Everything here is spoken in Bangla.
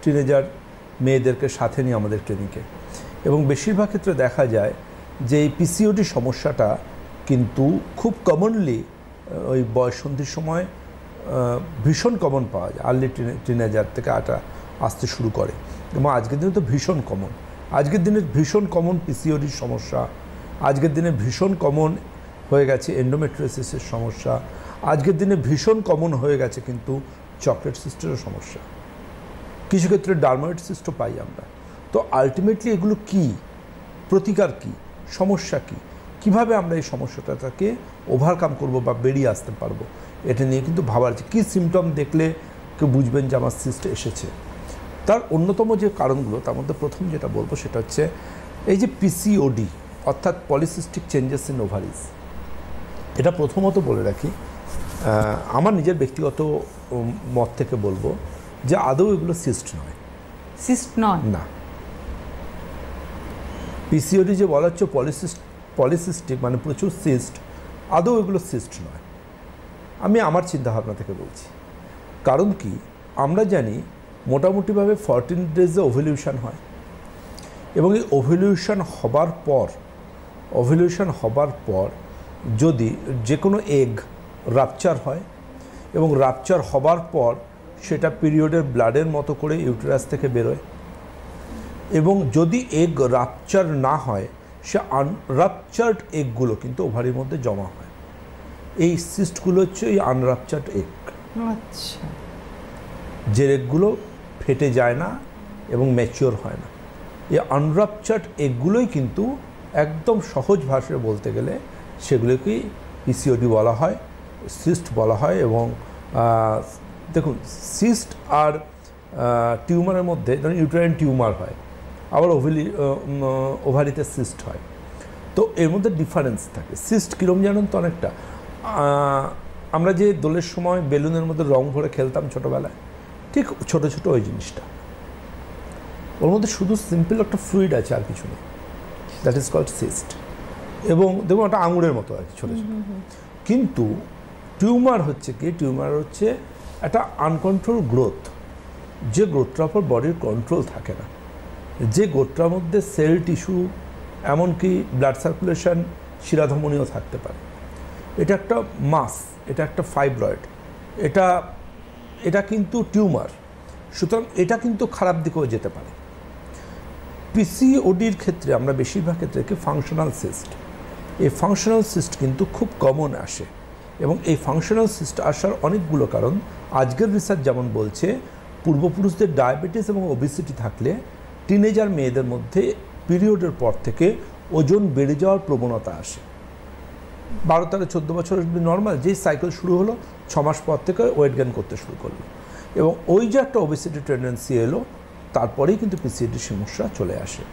টিনেজার মেয়েদেরকে সাথে নিয়ে আমাদের ক্লিনিকে, এবং বেশিরভাগ ক্ষেত্রে দেখা যায় যে এই পিসিওডি সমস্যাটা কিন্তু খুব কমনলি ওই বয়ঃসন্ধির সময় ভীষণ কমন পাওয়া যায়। আর্লি টিনেজার থেকে আসতে শুরু করে, এবং আজকের দিনে তো ভীষণ কমন। আজকের দিনে ভীষণ কমন পিসিওডির সমস্যা, আজকের দিনে ভীষণ কমন হয়ে গেছে এন্ডোমেট্রিওসিসের সমস্যা, আজকের দিনে ভীষণ কমন হয়ে গেছে কিন্তু চকলেট সিস্টেরও সমস্যা, কিছু ক্ষেত্রে ডার্ময়েড সিস্টও পাই আমরা। তো আলটিমেটলি এগুলো কি, প্রতিকার কি, সমস্যা কি, কিভাবে আমরা এই সমস্যাটাকে ওভারকাম করব বা বেরিয়ে আসতে পারবো, এটা নিয়ে কিন্তু ভাবার আছে। কী সিমটম দেখলে কেউ বুঝবেন যে আমার সিস্ট এসেছে। তার অন্যতম যে কারণগুলো, তার মধ্যে প্রথম যেটা বলবো সেটা হচ্ছে এই যে পিসিওডি অর্থাৎ পলিসিস্টিক চেঞ্জেস ইন ওভারিজ। এটা প্রথমত বলে রাখি, আমার নিজের ব্যক্তিগত মত থেকে বলবো যে আদৌ এগুলো সিস্ট নয়। সিস্ট নয়? না। পিসিওডি যে বলা হচ্ছে পলিসিস্টিক মানে প্রচুর সিস্ট, আদৌ এগুলো সিস্ট নয়। আমি আমার চিন্তাভাবনা থেকে বলছি। কারণ কি, আমরা জানি মোটামুটিভাবে 14 ডেজে ওভ্যুলেশন হয়, এবং এই ওভ্যুলেশন হবার পর যদি যে কোনো এগ রাপচার হয়, এবং রাপচার হবার পর সেটা পিরিয়ডের ব্লাডের মতো করে ইউটেরাস থেকে বেরোয়, এবং যদি এগ রাপচার না হয় সে আনরাপচার্ড এগগুলো কিন্তু ওভারির মধ্যে জমা হয়। এই সিস্টগুলো হচ্ছে এই আনরাপচার্ড এগ। আচ্ছা। যে এগগুলো ফেটে যায় না এবং ম্যাচিওর হয় না, এই আনরাপচার্ড এগগুলোই কিন্তু একদম সহজ ভাষায় বলতে গেলে সেগুলোকেই পিসিওডি বলা হয়, সিস্ট বলা হয়। এবং দেখুন, সিস্ট আর টিউমারের মধ্যে ধরুন ইউটেরাইন টিউমার হয়, আবার ওভারিতে সিস্ট হয়, তো এর মধ্যে ডিফারেন্স থাকে। সিস্ট কীরকম জানেন তো, অনেকটা আমরা যে দোলের সময় বেলুনের মধ্যে রং ভরে খেলতাম ছোটোবেলায়, ঠিক ছোটো ছোটো ওই জিনিসটা। ওর মধ্যে শুধু সিম্পল একটা ফ্লুইড আছে, আর কিছু নেই। That is called cyst. এবং দেখুন ওটা আঙুরের মতো আছে ছোটো ছোটো। কিন্তু টিউমার হচ্ছে কি, টিউমার হচ্ছে একটা আনকন্ট্রোল গ্রোথ, যে গ্রোথটার উপর বডির কন্ট্রোল থাকে না, যে গ্রোথটার মধ্যে সেল টিস্যু এমনকি ব্লাড সার্কুলেশন শিরাধমনীও থাকতে পারে। এটা একটা মাস, এটা একটা ফাইব্রয়েড, এটা কিন্তু টিউমার। সুতরাং এটা কিন্তু খারাপ দিকেও যেতে পারে। পিসিওডির ক্ষেত্রে আমরা বেশিরভাগ ক্ষেত্রে কি ফাংশনাল সিস্ট, এই ফাংশনাল সিস্ট কিন্তু খুব কমন আসে, এবং এই ফাংশনাল সিস্ট আসার অনেকগুলো কারণ। আজকের রিসার্চ যেমন বলছে, পূর্বপুরুষদের ডায়াবেটিস এবং ওবেসিটি থাকলে টিনেজার মেয়েদের মধ্যে পিরিয়ডের পর থেকে ওজন বেড়ে যাওয়ার প্রবণতা আসে। 12, 13, 14 বছর নর্মাল, যেই সাইকেল শুরু হলো 6 মাস পর থেকে ওয়েট গেইন করতে শুরু করলো, এবং ওই যে একটা ওবেসিটি টেন্ডেন্সি এলো, তারপরেই কিন্তু পিসিওডির সমস্যা চলে আসে।